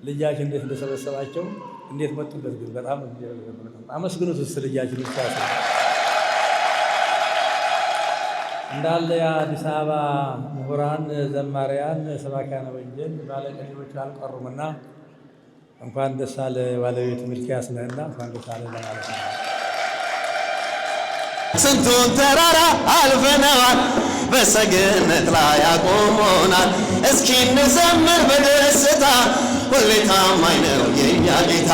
ልጃችን እንዴት እንደሰበሰባቸው እንዴት መጡበት። ግን በጣም አመስግኑት እስኪ ልጃችን ብቻ እንዳለ የአዲስ አበባ ምሁራን፣ ዘማሪያን፣ ሰባኪያነ ወንጌል ባለቅኔዎች አልቀሩምና እንኳን ደስ አለ ባለቤት ሚልኪያስ ነህና እንኳን ደስ አለ ለማለት ነው። ስንቱን ተራራ አልፈነዋል፣ በሰገነት ላይ አቆሞናል። እስኪ እንዘምር በደስታ ሁሌ ታማኝ ነው የእኛ ጌታ።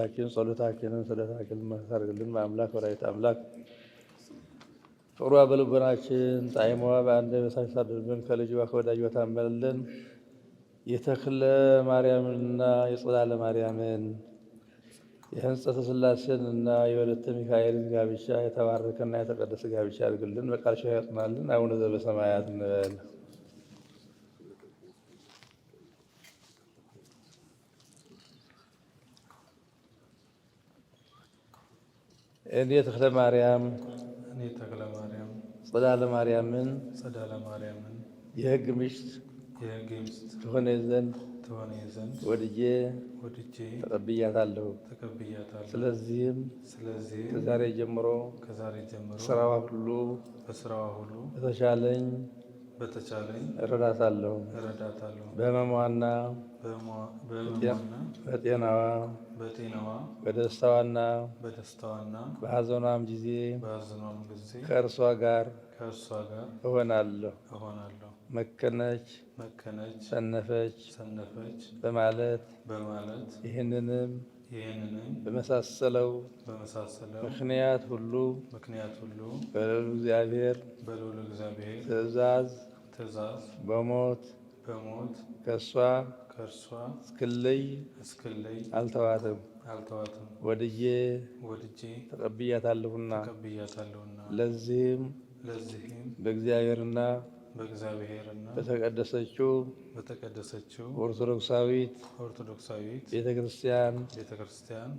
ቤታችን ጸሎታችንን ስለታችንን መሰርግልን በአምላክ ወላዲተ አምላክ ፍቅሯ በልቦናችን ጣዕሟ በአንደበታችን ሳድርብን ከልጅዋ ከወዳጇ ታመልልን። የተክለ ማርያምንና የጽላለ ማርያምን የህንጸተ ሥላሴን እና የወለተ ሚካኤልን ጋብቻ የተባረከና የተቀደሰ ጋብቻ አድርግልን። በቃልሽ ያጽናልን። አቡነ ዘበሰማያት እንበል። እኔ ተክለ ማርያም ጸዳለ ማርያምን የሕግ ሚስት ትሆነ ዘንድ ወድጄ ተቀብያታለሁ። ስለዚህም ከዛሬ ጀምሮ ስራዋ ሁሉ በተቻለኝ እረዳታለሁ። በሕመሟና በጤናዋ በደስታዋና በሐዘኗም ጊዜ ከእርሷ ጋር እሆናለሁ። መከነች፣ ሰነፈች በማለት ይህንንም በመሳሰለው ምክንያት ሁሉ በልዑል እግዚአብሔር ትእዛዝ በሞት ከእሷ እስክለይ አልተዋትም። ወድጄ ተቀብያታለሁና ለዚህም በእግዚአብሔርና በእግዚአብሔርና በተቀደሰችው ኦርቶዶክሳዊት ቤተ ክርስቲያን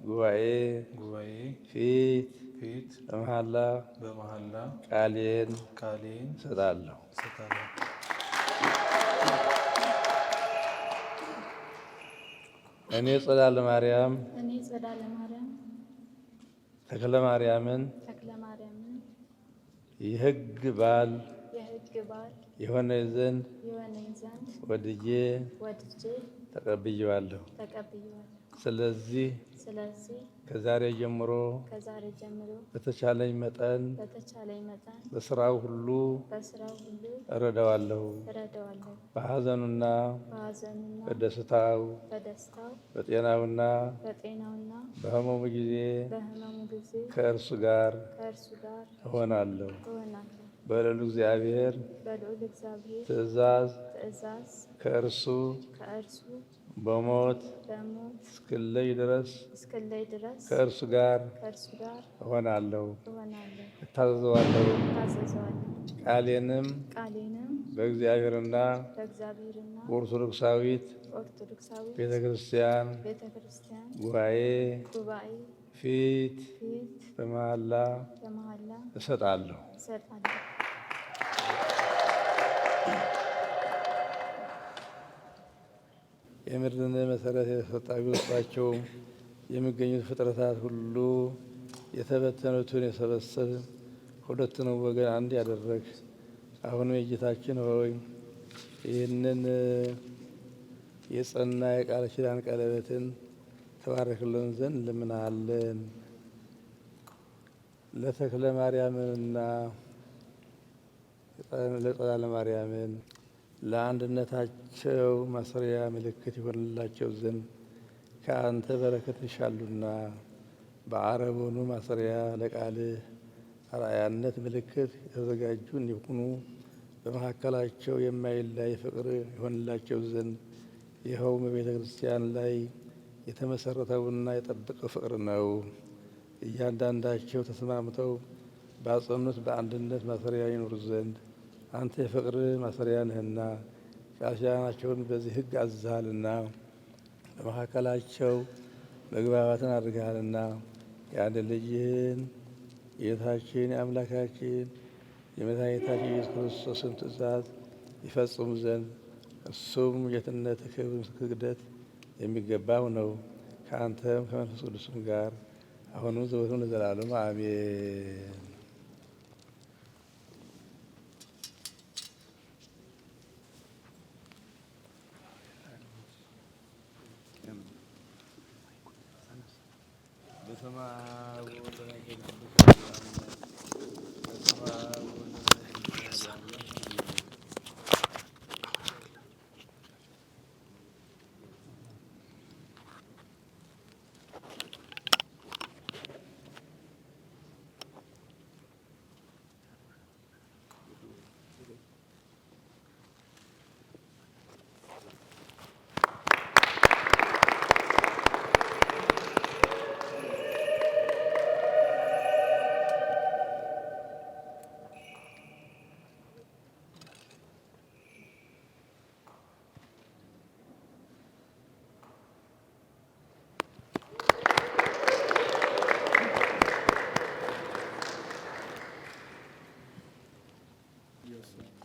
ጉባኤ ፊት በመሐላ ቃሌን እሰጣለሁ። እኔ ጸዳለ ማርያም ተክለ ማርያምን የሕግ ባል የሆነ ዘንድ ወድጄ ተቀብዬዋለሁ። ስለዚህ ከዛሬ ጀምሮ በተቻለኝ መጠን በስራው ሁሉ እረዳዋለሁ። በሐዘኑና በደስታው በጤናውና በሕመሙ ጊዜ ከእርሱ ጋር እሆናለሁ። በልዑል እግዚአብሔር ትእዛዝ ከእርሱ በሞት እስክለይ ድረስ ከእርሱ ጋር እሆናለሁ፣ እታዘዘዋለሁ። ቃሌንም በእግዚአብሔርና በኦርቶዶክሳዊት ቤተ ክርስቲያን ጉባኤ ፊት በመሐላ እሰጣለሁ። የምድርን መሰረት የተሰጣቸው የሚገኙት ፍጥረታት ሁሉ የተበተኑትን የሰበሰብ ሁለቱንም ወገን አንድ ያደረግ አሁንም የጌታችን ሆይ ይህንን የጸና የቃል ኪዳን ቀለበትን ተባረክልን ዘንድ እንለምንሃለን። ለተክለ ማርያምንና ለጸዳለ ማርያምን ለአንድነታቸው ማሰሪያ ምልክት ይሆንላቸው ዘንድ ከአንተ በረከት ይሻሉና በአረቦኑ ማሰሪያ ለቃልህ አርአያነት ምልክት የተዘጋጁ እንዲሆኑ በመካከላቸው የማይለይ ፍቅር ይሆንላቸው ዘንድ ይኸውም በቤተ ክርስቲያን ላይ የተመሰረተውና የጠበቀው ፍቅር ነው። እያንዳንዳቸው ተስማምተው ባጸኑት በአንድነት ማሰሪያ ይኖሩ ዘንድ አንተ የፍቅር ማሰሪያ ነህና ቃል ኪዳናቸውን በዚህ ሕግ አዝሃልና በመካከላቸው መግባባትን አድርገሃልና የአንድ ልጅህን የጌታችን የአምላካችን የመድኃኒታችን ኢየሱስ ክርስቶስን ትእዛዝ ይፈጽሙ ዘንድ እሱም ጌትነት፣ ክብር፣ ስግደት የሚገባው ነው። ከአንተም ከመንፈስ ቅዱስም ጋር አሁንም ዘወትርም ለዘላለሙ አሜን።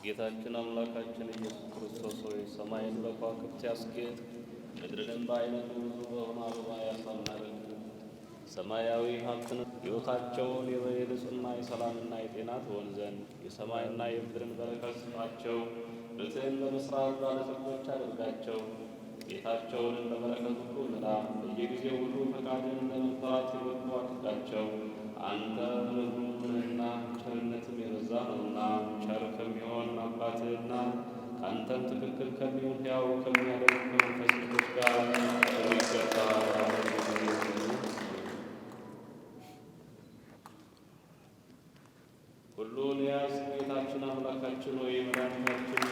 ጌታችን አምላካችን ኢየሱስ ክርስቶስ ሆይ ሰማይን በከዋክብት ያስጌጥ ምድርንም በዓይነቱ ብዙ በሆነ አበባ ያሳምራል። ሰማያዊ ሀብትን ሕይወታቸውን የብፅዕና የሰላምና የጤና ትሆን ዘንድ የሰማይና የምድርን በረከት ስጣቸው። ርትዕን በመስራት ባለጠጎች አድርጋቸው። ቤታቸውን በበረከት ሁሉ ምላ። በየጊዜው ሁሉ ፈቃድን ለመፍራት የበቁ አድርጋቸው። አንተ ርኅሩኅ ነህና ቸርነትም የበዛ ነውና ቸር ከሚሆን አባትህና ከአንተም ትክክል ከሚሆን ሕያው ከሚያደርግ ከመንፈስ ቅዱስ ጋር በሚገባ ሁሉን ያዝ። ጌታችን አምላካችን ሆይ መድኃኒታችን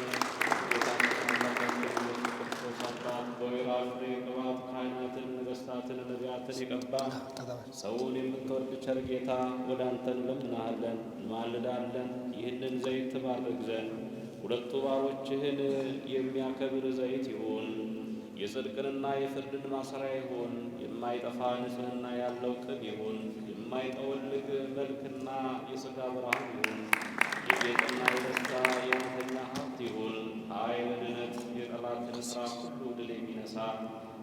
ጌታችን አምላካችን ኢየሱስ ክርስቶስ አባት በወይራ ፍሬ ቅባት ካህናትን፣ ነገሥታትን፣ ነቢያትን የቀባ ሰውን የምትወድ ቸር ጌታ ወደ አንተ እንለምንሃለን፣ እንማልዳለን። ይህንን ዘይት ትባርክ ዘንድ ሁለቱ ባሮችህን የሚያከብር ዘይት ይሁን። የጽድቅንና የፍርድን ማሰሪያ ይሁን። የማይጠፋ ንጽሕና ያለው ቅብ ይሁን። የማይጠወልግ መልክና የሥጋ ብርሃን ይሁን። የጌጥና የደስታ የእውነተኛ ሀብት ይሁን። ኃይል፣ ድነት፣ የጠላትን ሥራ ሁሉ ድል የሚነሳ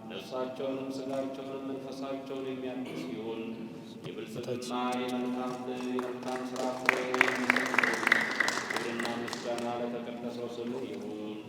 ነፍሳቸውንም ሥጋቸውንም መንፈሳቸውን የሚያድስ ይሁን። የብልጽግና የመልካም ሥራ ፍሬ የሚሰጥ ክብርና ምስጋና ለተቀደሰው ስምህ ይሁን።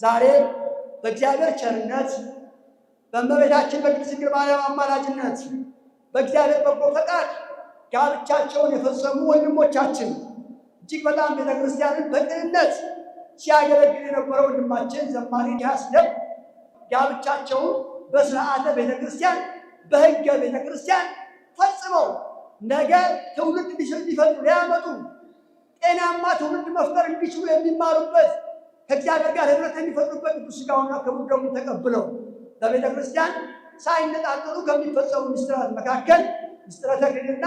ዛሬ በእግዚአብሔር ቸርነት በእመቤታችን በቅድስት ድንግል ማርያም አማላጅነት በእግዚአብሔር በጎ ፈቃድ ጋብቻቸውን የፈጸሙ ወንድሞቻችን እጅግ በጣም ቤተክርስቲያንን በቅንነት ሲያገለግል የነበረው ወንድማችን ዘማሪ ዲያስደም ጋብቻቸውን በስርዓተ ቤተክርስቲያን በሕገ ቤተክርስቲያን ፈጽመው ነገ ትውልድ ሊፈጥሩ ሊያመጡ ጤናማ ትውልድ መፍጠር እንዲችሉ የሚማሩበት ከእግዚአብሔር ጋር ኅብረት የሚፈጥሩበት ቅዱስ ሥጋውንና ክቡር ደሙን ተቀብለው በቤተ ክርስቲያን ሳይነጣጠሉ ከሚፈጸሙ ምስጢራት መካከል ምስጢረ ተክሊልና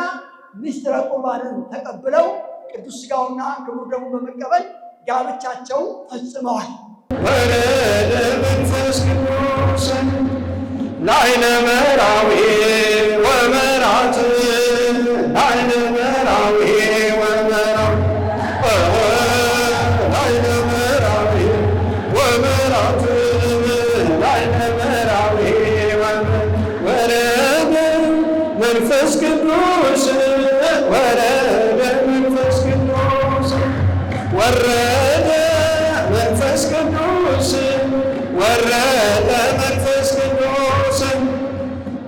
ምስጢረ ቁርባንን ተቀብለው ቅዱስ ሥጋውንና ክቡር ደሙን በመቀበል ጋብቻቸው ፈጽመዋል። ወረደ መንፈስ ቅዱስ ላዕለ መራዊ ወመራት ላዕለ መራዊ ወመራት ላዕለ መራዊ ወመራት ላዕለ መራዊ ወረደ መንፈስ ቅዱስ ወረደ መንፈስ ቅዱስ ወረደ መንፈስ ቅዱስ ወረደ መንፈስ ቅዱስ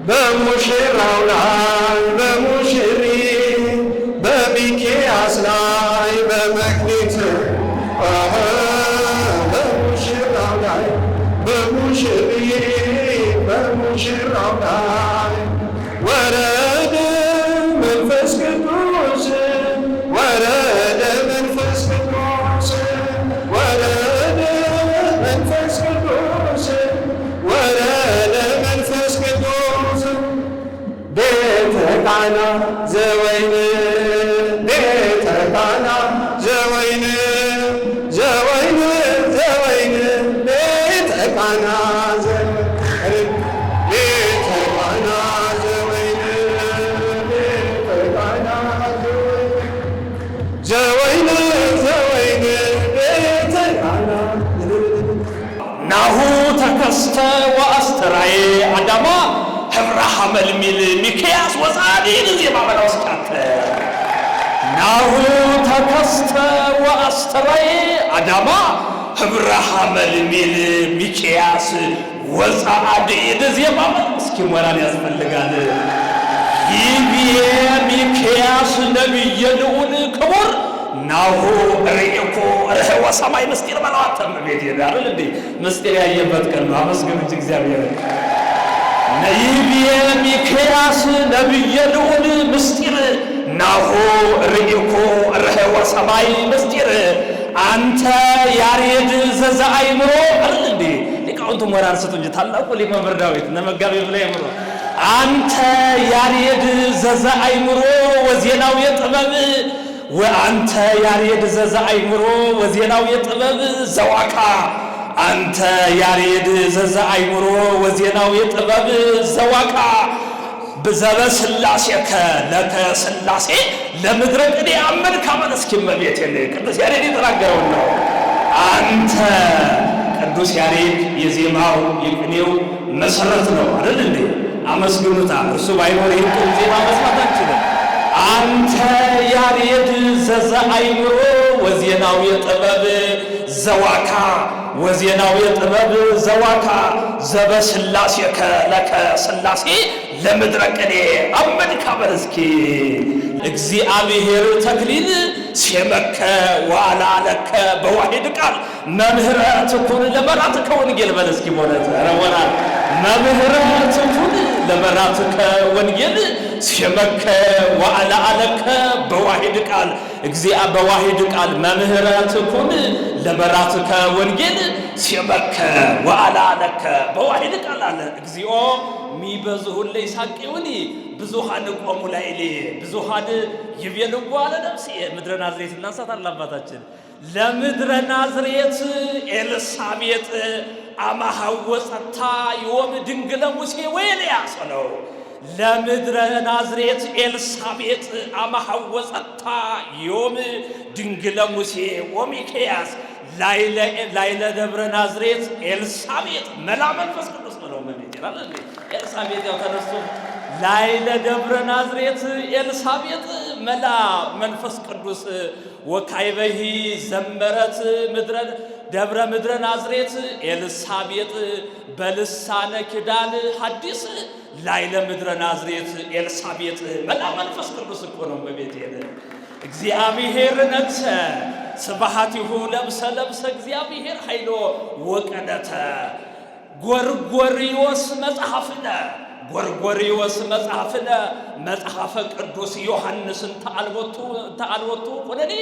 በሙሽራው ላይ በሙሽሪት በሚክያስ ላይ በመክሊት በሙሽራው ላይ በሙሽሪት በሙሽራው ላይ ወረደ መንፈስ ቅዱስ ወረደ መንፈስ ቅዱስ ወረደ መንፈስ ቅዱስ ወረደ መንፈስ ቅዱስ ቤተ ቃና ዘወይን ቤተ ቃና ዘወይን ዘወይን ዘወይን ቤተ ቃና ዘወይን ቤተ ቃና ዘወይን ቤተ ቃና ዘወይን ዘወይን ናሁ ተከስተ ወአስተራዬ አዳማ ህብረሃ መልሚል ሚክያስ ወጻዲን ዜማ በላውስካተ ናሁ ተከስተ ወአስተራዬ አዳማ ህብረሃ መልሚል ሚክያስ ወጻዲን ዜማ እስኪ ሞራል ያስፈልጋል። ይብየ ሚክያስ ነቢየ ልዑል ክቡር ናሁ ርኢኮ ርህወ ሰማይ ምስጢር በለዋተም ቤት ይላል እንዴ ምስጢር ያየበት ቀን ነው። አመስግኑ እንጂ እግዚአብሔር ነይብየ ሚክያስ ነቢየ ልዑል ምስጢር ናሁ ርኢኮ ርህወ ሰማይ ምስጢር አንተ ያሬድ ዘዘአይምሮ አይደል እንዴ ሊቃውንቱ ሞራል ስጡ እንጂ ታላቁ ሊቅ መምህር ዳዊት ነመጋቢ ብለ ይምሮ አንተ ያሬድ ዘዘአይምሮ ወዜናው የጥበብ ወአንተ ያሬድ ዘዘአይምሮ ወዜናው የጥበብ ዘዋካ አንተ ያሬድ ዘዘአይምሮ ወዜናው የጥበብ ዘዋካ በዘበ ስላሴከ ለከ ስላሴ ለምድረ ቅኔ አመልክ አመለስኪ እመቤቴ ቅዱስ ያሬድ የተናገረው ነው። አንተ ቅዱስ ያሬድ የዜማው የቅኔው መሰረት ነው አይደል እንዴ? አመስግኑታ። እርሱ ባይኖር ይህን ዜማ መስማት አንችልም። አንተ ያሬድ ዘዘአይምሮ ወዜናው የጥበብ ዘዋካ ወዜናው የጥበብ ዘዋካ ዘበስላሴከ ለከ ስላሴ ለምድረ ቅኔ አመልክ አመለስኪ እግዚአብሔር ተክሊል ሴመከ ዋላ ለከ በዋሂድ ቃል መምህረት ኩን ለመራትከ ወንጌል በለስኪ ሞለት ረወና መምህረት ኩን ለመራትከ ወንጌል ሴመከ ዋላ ለከ በዋሂድ ቃል እግዚአ በዋሂድ ቃል መምህረት ኩን ለመራትከ ወንጌል ሴመከ ዋላ ለከ በዋሂድ ቃል አለ እግዚኦ ሚበዙሁ ለይሳቂውኒ ብዙሃን ቆሙ ላይሌ ብዙሃን ይቤልዋ ለነፍሴ ምድረ ናዝሬት እናንሳት አላባታችን ለምድረ ናዝሬት ኤልሳቤጥ አማሐወፀታ ዮም ድንግለ ሙሴ ወኤልያስ ነው። ለምድረ ናዝሬት ኤልሳቤጥ አማሐወፀታ ዮም ድንግለ ሙሴ ወሚክያስ ላይለ ደብረ ናዝሬት ኤልሳቤጥ መላ መንፈስ ቅዱስ ነው ማለት ይላል። ኤልሳቤጥ ያው ተነስቶ ላይለ ደብረ ናዝሬት ኤልሳቤጥ መላ መንፈስ ቅዱስ ወካይበሂ ዘመረት ምድረ ደብረ ምድረ ናዝሬት ኤልሳቤጥ በልሳነ ኪዳን ሐዲስ ላይለ ምድረ ናዝሬት ኤልሳቤጥ መላ መንፈስ ቅዱስ እኮ ነው በቤት የለ እግዚአብሔር ነግሰ ስብሐቲሁ ለብሰ እግዚአብሔር ኃይሎ ወቀደተ ጎርጎርዮስ መጽሐፍነ ጎርጎርዮስ መጽሐፍነ መጽሐፈ ቅዱስ ዮሐንስን ተአልወቱ ኮነኔ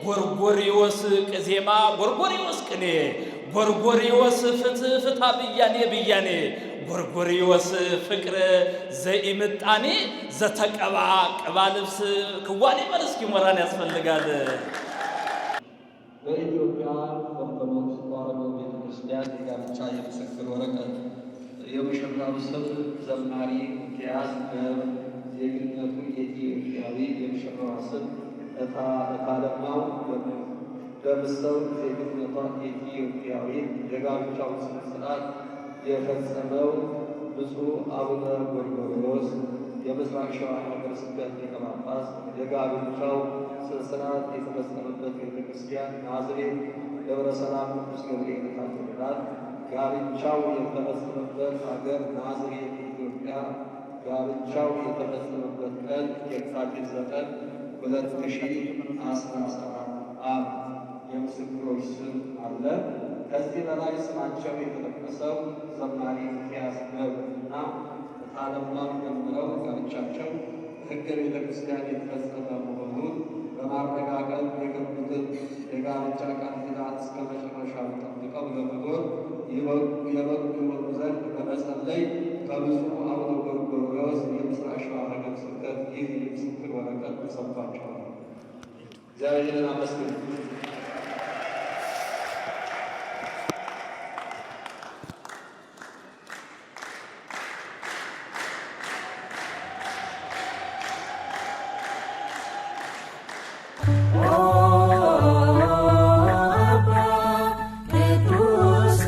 ጎርጎርዮስ ቅዜማ ጎርጎርዮስ ቅኔ ጎርጎርዮስ ፍታ ብያኔ ጎርጎርዮስ ፍቅር ዘኢምጣኔ ዘተቀባ ቅባ ልብስ ክዋኔ መልስኪ ሞራን ያስፈልጋል። በኢትዮጵያ ኦርቶዶክስ ተዋሕዶ ቤተክርስቲያን የጋብቻ የምስክር ወረቀት የሙሽራው ስም ዘማሪ ሚክያስ ገብረ፣ ዜግነቱ ኢትዮጵያዊ፣ የሙሽራዋ ስም እታለማው ደምሰው፣ ዜግነቷ ኢትዮጵያዊ። የጋብቻው ስነ ስርዓት የፈጸመው ብፁዕ አቡነ ጎርጎርዮስ የምስራቅ ሸዋ ሀገረ ስብከት ሊቀ ጳጳስ። የጋብቻው ስነ ስርዓት የተፈጸመበት ቤተክርስቲያን ናዝሬት ደብረ ሰላም ቅዱስ ገብርኤል ካቴድራል። ጋብቻው የተፈጸመበት ሀገር ናዝሬት ኢትዮጵያ። ጋብቻው የተፈጸመበት ቀን የካቲት 9 2017 ዓ.ም። የምስክሮች ስም አለ። ከዚህ በላይ ስማቸው የተጠቀሰው ዘማሪ ሚክያስ ገብረ እና እታለማው ጀምረው ጋብቻቸው ሕገ ቤተ ክርስቲያን የተፈጸመ መሆኑን በማረጋገጥ የገቡትን የጋብቻ ቃል ኪዳን እስከ መጨረሻው ጠብቀው ለመኖር የበቁ ይሆኑ ዘንድ በመጸለይ ከብፁዕ አቡነ ጎርጎርዮስ የምስራቅ ሸዋ ሀገረ ስብከት ይህ የምስክር ወረቀት ተሰጥቷቸዋል። እግዚአብሔርን አመስግኑ። Oh, Abba, Petrus.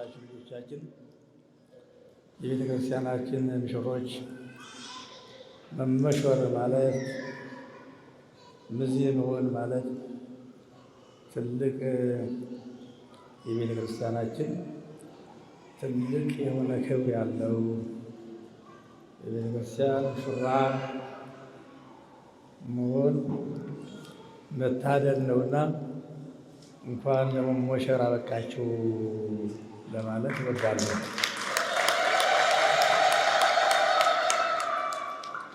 አላችሁ ልጆቻችን፣ የቤተ ክርስቲያናችን ሙሽሮች። መመሾር ማለት ምዚህ መሆን ማለት ትልቅ የቤተ ክርስቲያናችን ትልቅ የሆነ ክብር ያለው የቤተ ክርስቲያን ሙሽራ መሆን መታደል ነውና እንኳን ለመሞሸር አበቃችሁ ለማለት እወዳለሁ።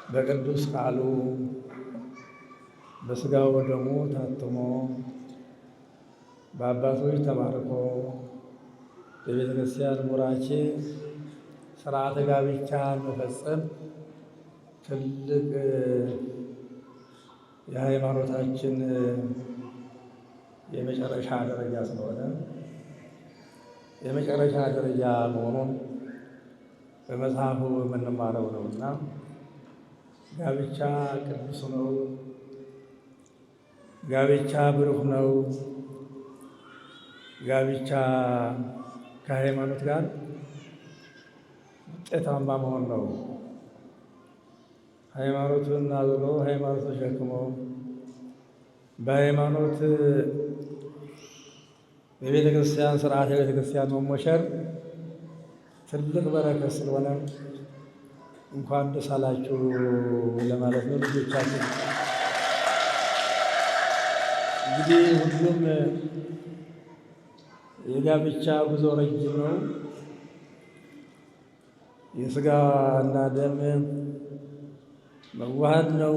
በቅዱስ ቃሉ በሥጋው ደሙ ታትሞ በአባቶች ተባርኮ በቤተ ክርስቲያን ቡራኬ ሥርዓተ ጋብቻን መፈጸም ትልቅ የሃይማኖታችን የመጨረሻ ደረጃ ስለሆነ የመጨረሻ ደረጃ መሆኑን በመጽሐፉ የምንማረው ነውና ጋብቻ ቅዱስ ነው። ጋብቻ ብሩህ ነው። ጋብቻ ከሃይማኖት ጋር ውጤታማ መሆን ነው። ሃይማኖቱን አዝሎ ሃይማኖት ተሸክሞ በሃይማኖት በቤተ ክርስቲያን ሥርዓት የቤተ ክርስቲያን መሞሸር ትልቅ በረከት ስለሆነ እንኳን ደስ አላችሁ ለማለት ነው። ልጆቻችን እንግዲህ ሁሉም የጋብቻ ጉዞ ረጅም ነው። የሥጋና ደም መዋሃድ ነው።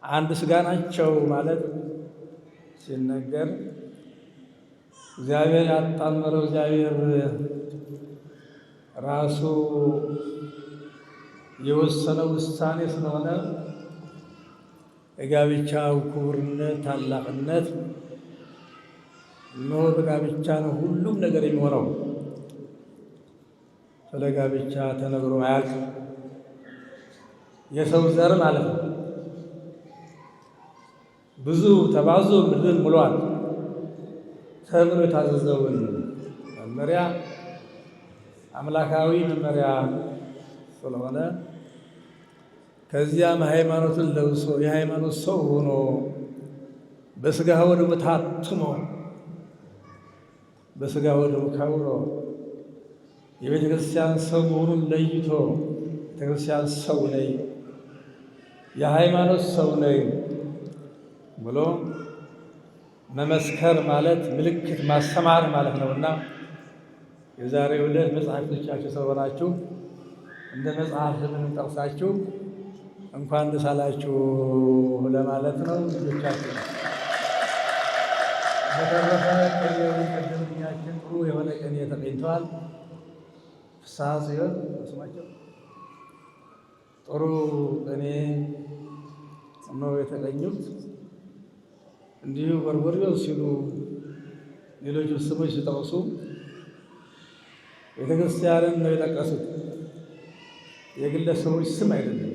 አንድ ሥጋ ናቸው ማለት ሲነገር እግዚአብሔር ያጣመረው እግዚአብሔር ራሱ የወሰነው ውሳኔ ስለሆነ የጋብቻው ክቡርነት፣ ታላቅነት እነሆ በጋብቻ ነው ሁሉም ነገር የሚሆነው። ስለ ጋብቻ ተነግሮ አያልቅም። የሰው ዘር ማለት ነው። ብዙ ተባዙ ምድርን ሙሏል ተብሎ የታዘዘውን መመሪያ አምላካዊ መመሪያ ስለሆነ ከዚያም ሃይማኖትን ለብሶ የሃይማኖት ሰው ሆኖ በሥጋው ወደሙ ታትሞ በሥጋው ወደሙ ከብሮ የቤተ ክርስቲያን ሰው መሆኑን ለይቶ ቤተ ክርስቲያን ሰው ነኝ፣ የሃይማኖት ሰው ነኝ ብሎ መመስከር ማለት ምልክት ማስተማር ማለት ነውና የዛሬው ዕለት መጽሐፍቶቻችሁ ስለሆናችሁ እንደ መጽሐፍ የምንጠቅሳችሁ እንኳን ደስ አላችሁ ለማለት ነው። ልጆቻችን በተረፈ ቅድምኛችን ጥሩ የሆነ ቅኔ ተገኝተዋል። ፍስሐ ጽዮን ስማቸው ጥሩ ቅኔ ነው የተገኙት። እንዲሁ ጎርጎርዮስ ሲሉ ሌሎች ስሞች ሲጠቅሱ ቤተክርስቲያንን ነው የጠቀሱት፣ የግለሰቦች ስም አይደለም።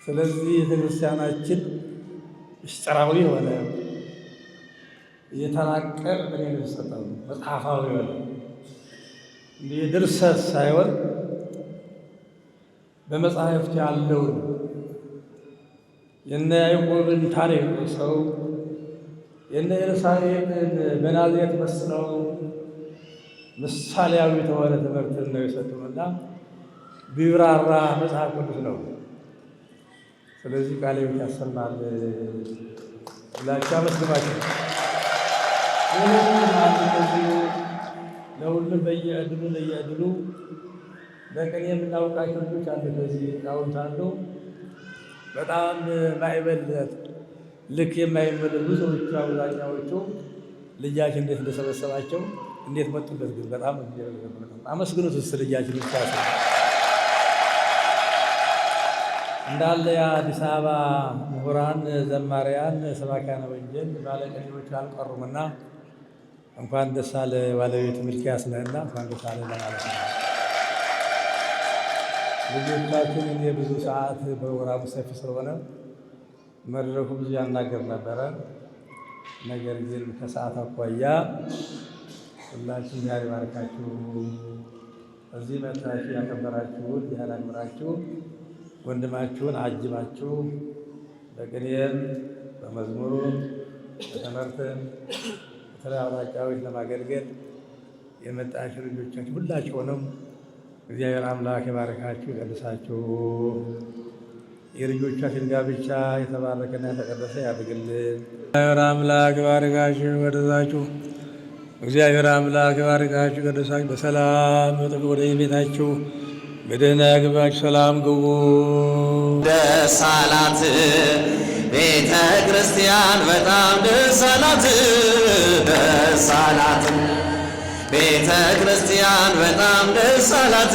ስለዚህ ቤተክርስቲያናችን ምስጢራዊ የሆነ የተራቀቀ ምን የተሰጠው መጽሐፋዊ የሆነ እንዲህ ድርሰት ሳይሆን በመጽሐፍት ያለውን የነ ያዕቆብን ታሪክ ሰው የነ ኤልሳቤጥን በናዝሬት መስለው ምሳሌያዊ የተሆነ ትምህርትን ነው የሰጡንና ቢብራራ መጽሐፍ ቅዱስ ነው። ስለዚህ ቃለ ሕይወት ያሰማል ብላችሁ አመስግኗቸው። ለሁሉም በየዕድሉ በቅኔ የምናውቃቸው ልጆች አሉ። ከዚህ ቃውንት አሉ። በጣም ማይበለት ልክ የማይመለሱ ብዙዎቹ አብዛኛዎቹ ልጃችን እንዴት እንደሰበሰባቸው እንዴት መጡለት ግን በጣም አመስግኑት። ስ ልጃችን ብቻ እንዳለ የአዲስ አበባ ምሁራን፣ ዘማሪያን፣ ሰባክያነ ወንጌል ባለቅኔዎች አልቀሩምና እንኳን ደስ አለ ባለቤቱ ሚልክያስ ነህና እንኳን ደስ አለ ለማለት ነው። ልጆቻችን እኔ ብዙ ሰዓት በፕሮግራሙ ሰፊ ስለሆነ መድረኩ ብዙ ያናገር ነበረ። ነገር ግን ከሰዓት አኳያ ሁላችሁም ዛሬ ባርካችሁ እዚህ መጥታችሁ ያከበራችሁት ያላክብራችሁ ወንድማችሁን አጅባችሁ በቅኔም በመዝሙሩም በትምህርትም በተለያዩ አቅጣጫዎች ለማገልገል የመጣችሁ ልጆቻችሁ ሁላችሁንም እግዚአብሔር አምላክ የባረካችሁ ይቀድሳችሁ። የልጆቻችን ጋብቻ የተባረከና የተቀደሰ ያድርግልን። እግዚአብሔር አምላክ ባርካችሁ ቀድሳችሁ እግዚአብሔር አምላክ ባርካችሁ ቀድሳችሁ በሰላም ወደ ቤታችሁ በደህና ያግባችሁ። ሰላም ግቡ። ደስ አላት ቤተ ክርስቲያን በጣም ደስ አላት። ደስ አላት ቤተ ክርስቲያን በጣም ደስ አላት።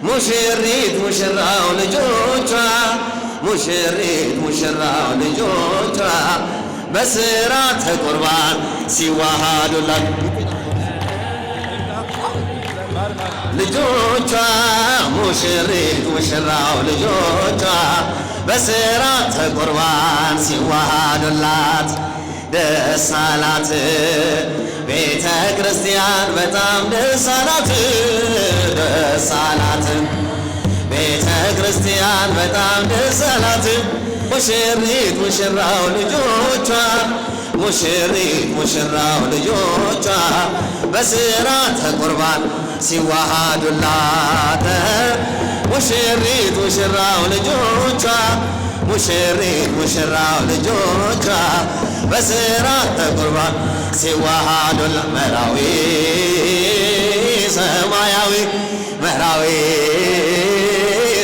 ሙሽሪት ሙሽራው ልጆቿ ሙሽሪት ሙሽራው ልጆቿ በሥርዓተ ቁርባን ሲዋሃዱላት ልጆቿ ሙሽሪት ሙሽራው ልጆቿ በሥርዓተ ቁርባን ሲዋሃዱላት ደስ አላት ቤተ ክርስቲያን በጣም ደስ አላት። ደስ አላት ቤተ ክርስቲያን በጣም ደስ አላት። ሙሽሪት ሙሽራው ልጆቿ ሙሽሪት ሙሽራው ልጆቿ በሥርዓተ ቁርባን ሲዋሃዱላት ሙሽሪት ሙሽራው ልጆቿ ሙሽሪት ሙሽራው ልጆቿ በሥርዓተ ቁርባን ሲዋሃዱላት መራዊ ሰማያዊ መራዊ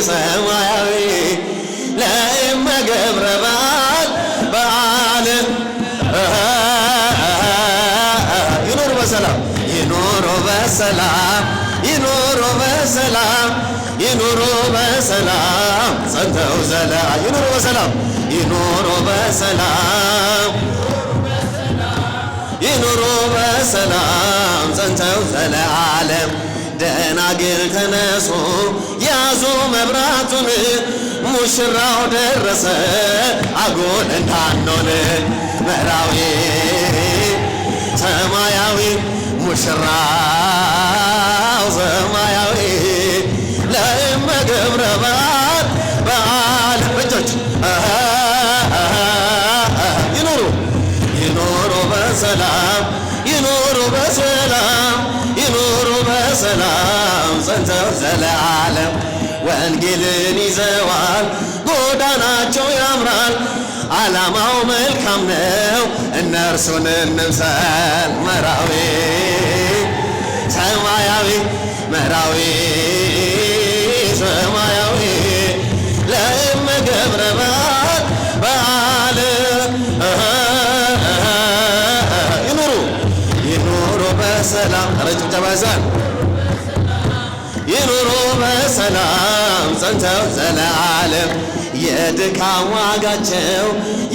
ሰማያዊ ለእመ ገብረ በዓል በዓል ይኑሩ በሰላም ይኑሩ በሰላም ይኑሩ በሰላም ይኑሩ በሰላም ጸንተው ዘላ ይኑሩ በሰላም ይኑሩ በሰላም ይኑሩ በሰላም ጸንተው ዘለዓለም ደናግል ተነሱ ያዙ መብራቱን ሙሽራው ደረሰ አጎል እንዳንሆን መራዊ ሰማያዊ ሙሽራው ሰማያዊ ለእመ ገብረ በዓል በዓል እጆች ይኑሩ ይኑሩ በሰላም ይኑሩ በሰላም ይኑሩ በሰላም ጸንተው ዘለዓለም ወንጌልን ይዘዋል ጎዳናቸው ያምራል ዓላማው መልካም ነው እነርሱን እንምሰል መራዊ ሰማያዊ መራዊ ሰማያዊ ለእመ ገብረ በዓል በዓል ይኑሩ ይኑሩ በሰላም ረጭብጨባ ይዛል ይኑሩ በሰላም ጸንተው ዘለዓለም የድካም ዋጋቸው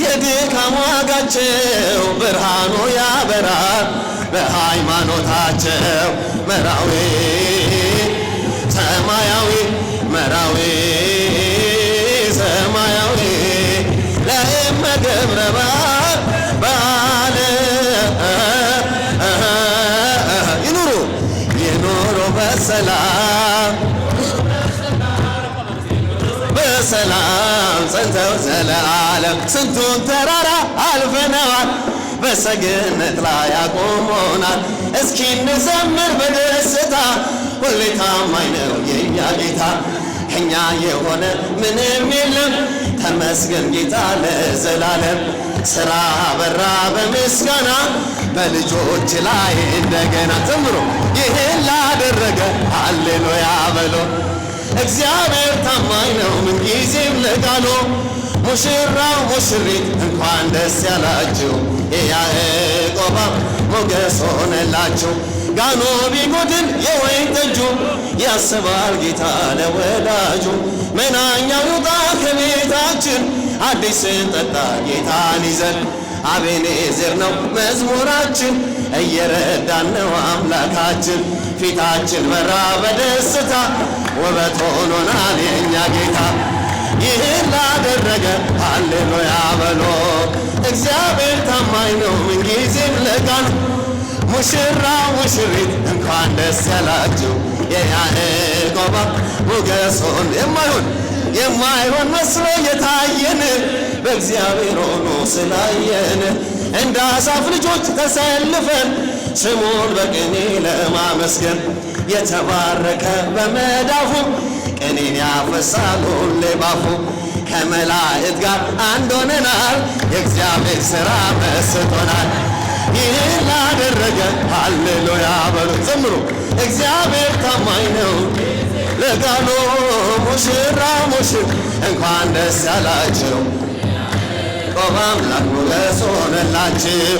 የድካም ዋጋቸው ብርሃኑ ያበራል በሃይማኖታቸው መራዊ ሰማያዊ መራዊ ሰማያዊ ለእመ ገብረ በዓል በዓል ይኑሩ ይኑሩ በሰላም በሰላም ጸንተው ዘለዓለም ስንቱን ተራራ አልፈነዋል በሰገነት ላይ ያቆሞናል እስኪ እንዘምር በደስታ ሁሌ ታማኝ ነው የእኛ ጌታ ከእኛ የሆነ ምንም የለም ተመስገን ጌታ ለዘላለም ሥራ በራ በምስጋና በልጆች ላይ እንደገና ዘምሮ ይህን ላደረገ ሃሌሉያ በሎ እግዚአብሔር ታማኝ ነው ምንጊዜም ለቃሉ ሙሽራው ሙሽሪት እንኳን ደስ ያላችሁ የያዕቆብ ሞገስ ሆነላችሁ ጋኖ ቢጎድል የወይን ጠጁ ያስባል ጌታ ለወዳጁ መናኛው ይውጣ ከቤታችን አዲስን ጠጣ ጌታን ይዘን አቤኔዘር ነው መዝሙራችን እየረዳን ነው አምላካችን ፊታችን በራ በደስታ ውበት ሆኖናል የእኛ ጌታ ይህን ላደረገ ሃሌሉያ በሎ እግዚአብሔር ታማኝ ነው ምንጊዜም ለቃሉ ሙሽራ ሙሽሪት እንኳን ደስ ያላችሁ የያዕቆብ ሞገሶን የማይሆን መስሎ የታየን በእግዚአብሔር ሆኖ ስላየን እንደ አሳፍ ልጆች ተሰልፈን ስሙን በቅኔ ለማመስገን የተባረከ በመዳፉ ቅኔን ያፈሳል ሁሌ ባፉ ከመላእክት ጋር አንድ ሆነናል የእግዚአብሔር ሥራ መስጦናል። ይህን ላደረገ ሃሌሉያ በሉ ዘምሩ። እግዚአብሔር ታማኝ ነው ለቃሉ ሙሽራ ሙሽር እንኳን ደስ ያላችሁ ያዕቆብ አምላክ ሞገስ ሆነላችሁ።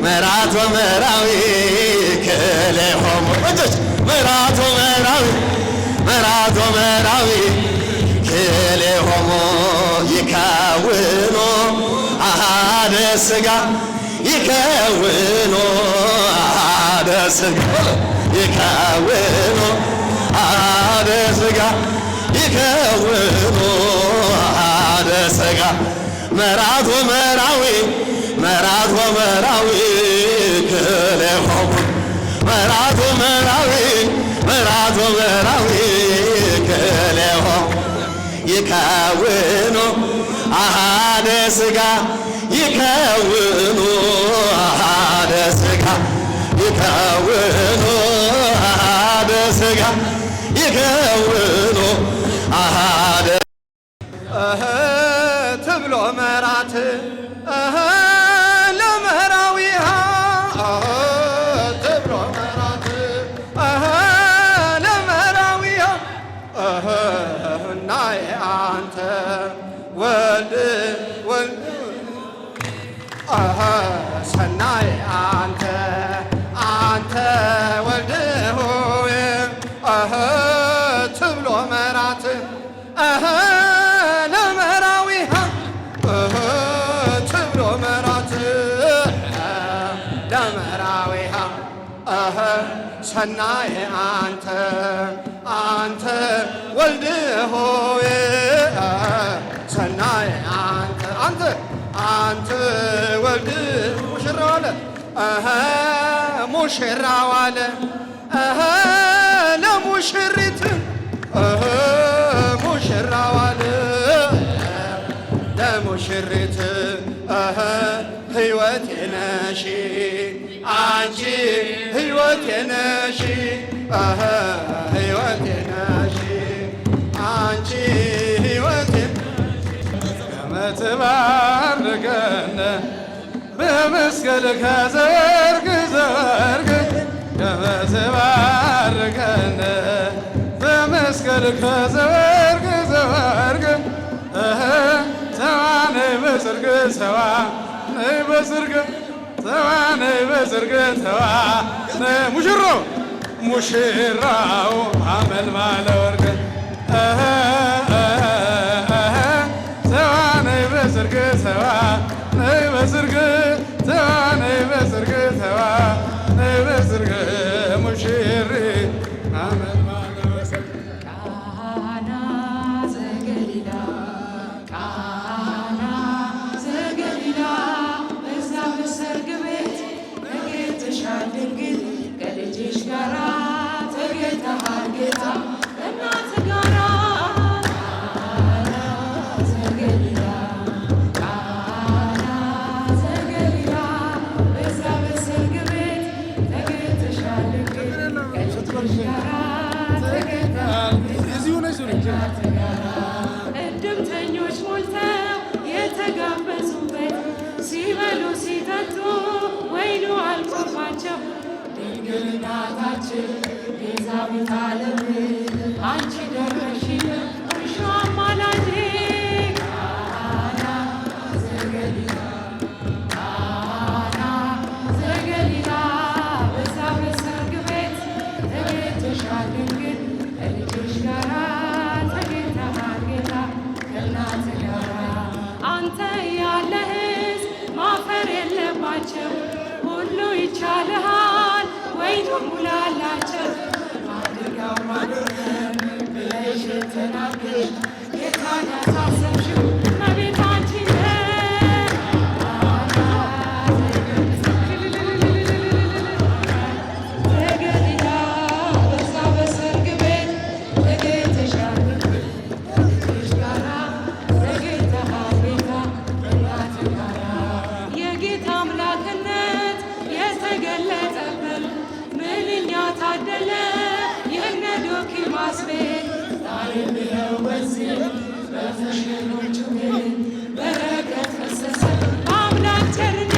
መራቶ መራዊ ክልኤሆሙ እጆች መራቶ መራዊ ክልኤሆሙ ይከውኑ አሐደ ሥጋ ይከውኑ አሐደ ሥጋ ይከውኑ አሐደ ሥጋ ይከውኑ አሐደ ሥጋ መራቶ መራዊ ክልኤሆሙ መራቶ መራዊ ክልኤሆሙ ይከውኑ አሐደ ሥጋ ይከውኑ አሐደ ሥጋ ይከውኑ አሐደ ሥጋ ይከውኑ አሐደ ትብሎ መራት ለመራዊሃ ትብሎ መራት ለመራዊሃ እናይ አንተ ወልድ ሰናይ አንተ ወልድ ሆይ ትብሎ መራት ለመራዊሃ ትብሎ መራት ለመራዊሃ ሰናይ አንተ ወልድ ሆይ ሰናይ አንተ ወልድ ሙሽራው አለ ለሙሽሪት ሙሽራው አለ ለሙሽሪት ሕይወቴ ነሽ አንቺ ሕይወቴ ነሽ ሕይወቴ ነሽ አንቺ ሕይወቴ ከመትባርከነ በመስቀልከ ዘርግ ከመትባርከነ በመስቀልከ ዘርግ ሰዋ ነይ በጽርግ ሰዋ ነይ በጽርግ ሰዋ ነይ በጽርግ ሰዋ ሙሽራው አመልማለ ወርቅ ሰዋ ነይ በጽርግ ሰዋ ነይ በጽርግ ሰዋ ነይ በጽርግ ሰዋ ነይ በጽርግ ሙሽሪ አመልማለ ወርቅ ቃና ዘገሊላ በዛ በሰርግ ቤት ተገኝተሻል ድንግል ከልጅሽ ጋራ ተገኝተሃል ጌታ ከእናት ጋራ እድምተኞች ሞልተው የተጋበዙበት ሲበሉ ሲጠጡ ወይኑ አልቆባቸው ድንግል እናታችን ቤዛዊተ ዓለም አንቺ ደረሽልን እርሾ አማላጄ ዘገሊላ በዛ በሰርግ ቤት ተገኝተሻል ድንግል ከልጅሽ ጋራ ተገኝተሃል ጌታ ከእናት ጋራ አንተ ያለህስ ማፈር የለባቸው ሁሉ ይቻልሃል ወይኑ ሙላላቸው ማድጋው ማድረግ ብለሽ ተናገርሽ ጌታን ያሳሰብሽው እመቤታችን አምላክነት የተገለጠበት ምንኛ ታደለ የነ ዶኪማስ ቤት ዛሬም ይኸው በዚህ በሙሽሮቹ ቤት በረከት ፈሰሰ አምላክ ቸርነት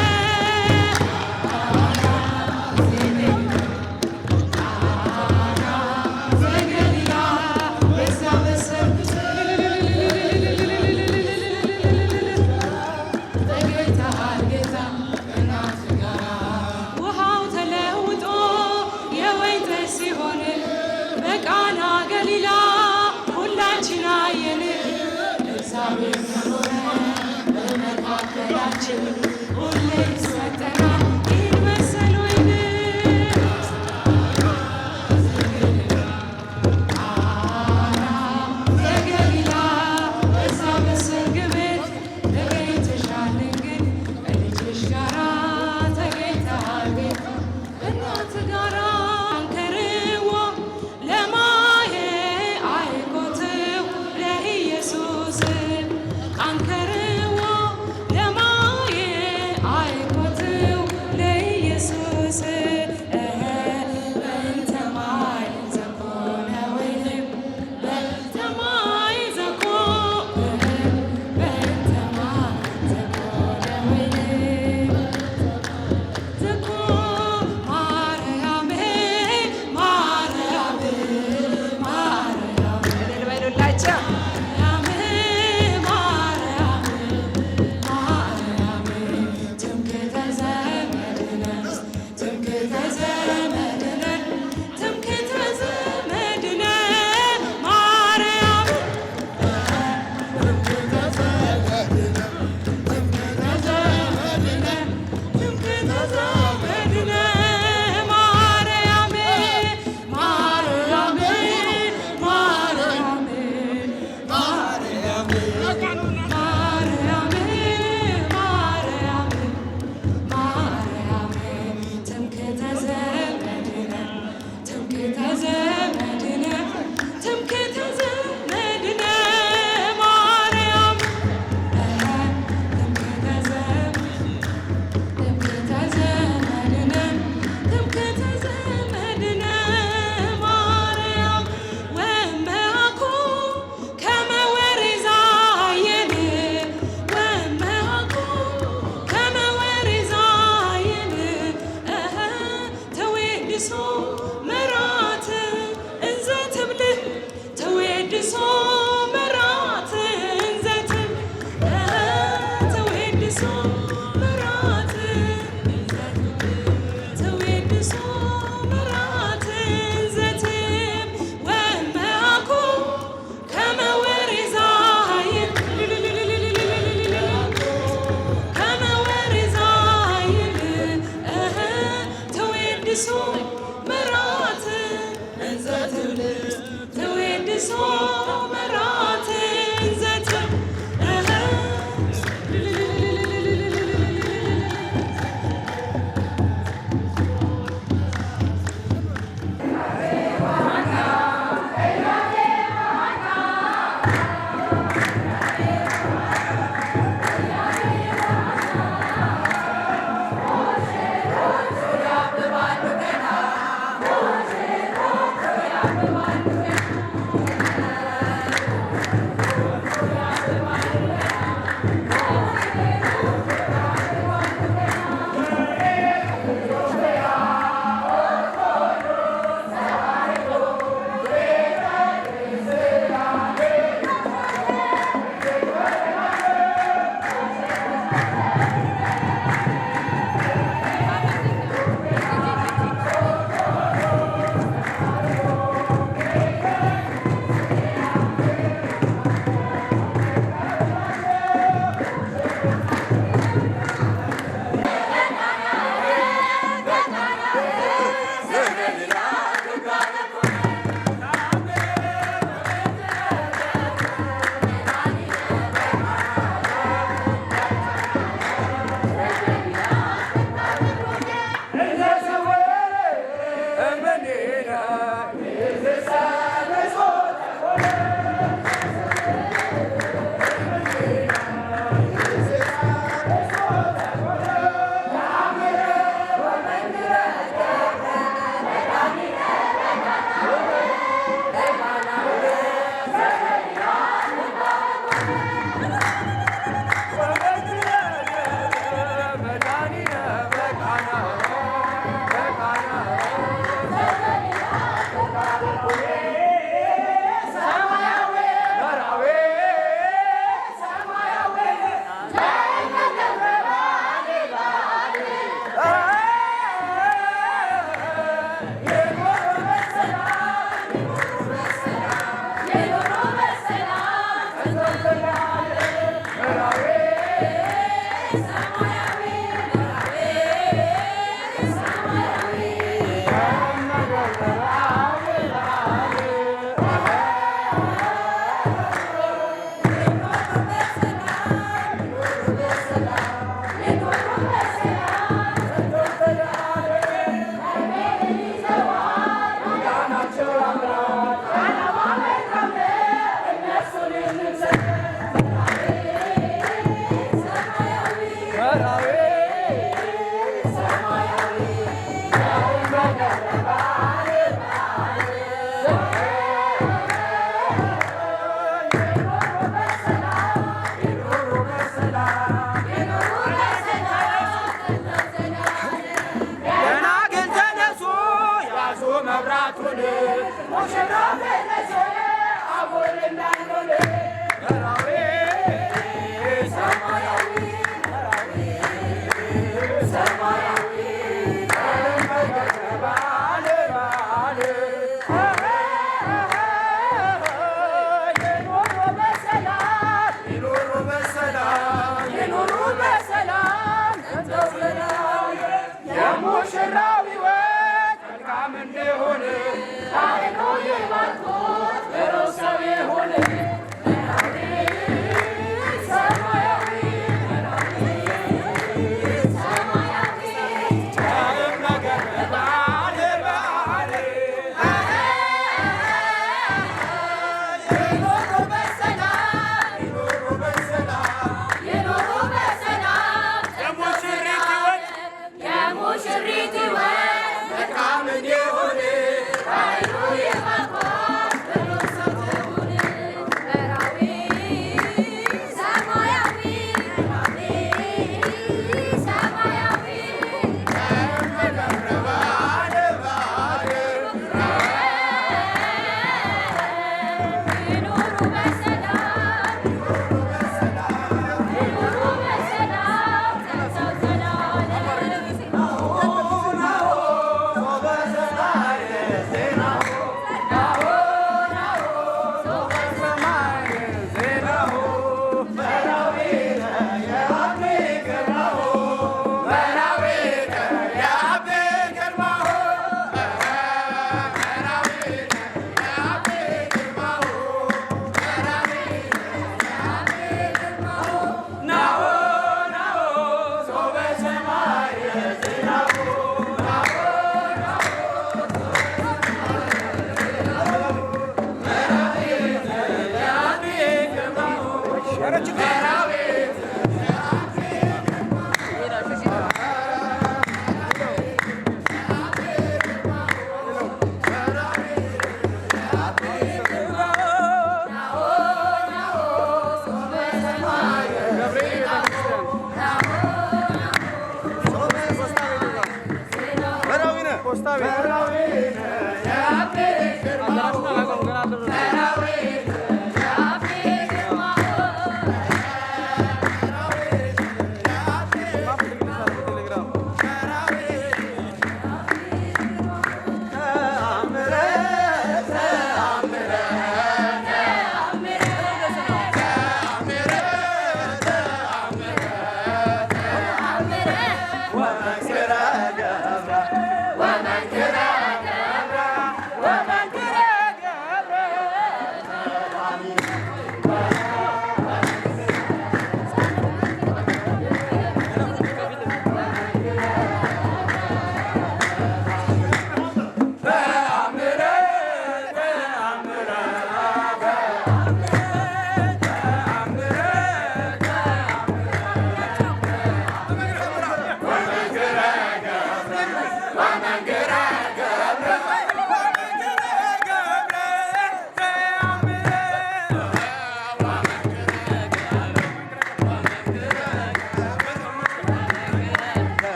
በቃና ገሊላ ሁላችን አየን እግዚአብሔር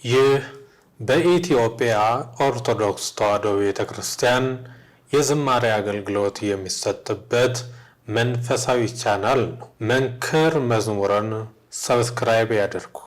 ይህ በኢትዮጵያ ኦርቶዶክስ ተዋሕዶ ቤተክርስቲያን የዝማሬ አገልግሎት የሚሰጥበት መንፈሳዊ ቻናል ነው። መንክር መዝሙርን ሰብስክራይብ ያድርጉ።